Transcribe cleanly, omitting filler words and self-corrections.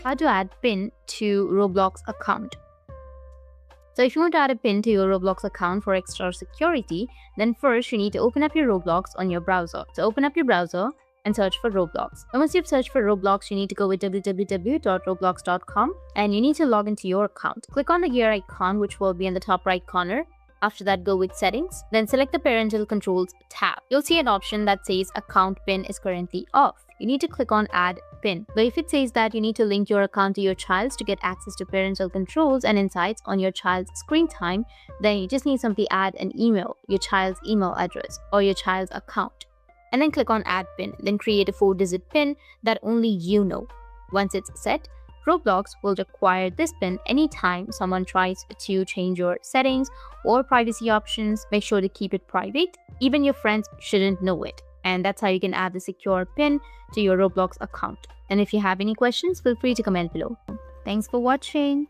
How to add PIN to Roblox account. So if you want to add a PIN to your Roblox account for extra security, then first you need to open up your Roblox on your browser. So open up your browser and search for Roblox. And once you've searched for Roblox, you need to go with www.roblox.com and you need to log into your account. Click on the gear icon, which will be in the top right corner. After that, go with Settings, then select the Parental Controls tab. You'll see an option that says Account PIN is currently off. You need to click on Add PIN. But if it says that you need to link your account to your child's to get access to parental controls and insights on your child's screen time, then you just need to simply add an email, your child's email address or your child's account. And then click on Add PIN. Then create a 4-digit PIN that only you know. Once it's set, Roblox will require this PIN anytime someone tries to change your settings or privacy options. Make sure to keep it private. Even your friends shouldn't know it. And that's how you can add the secure PIN to your Roblox account. And if you have any questions, feel free to comment below. Thanks for watching.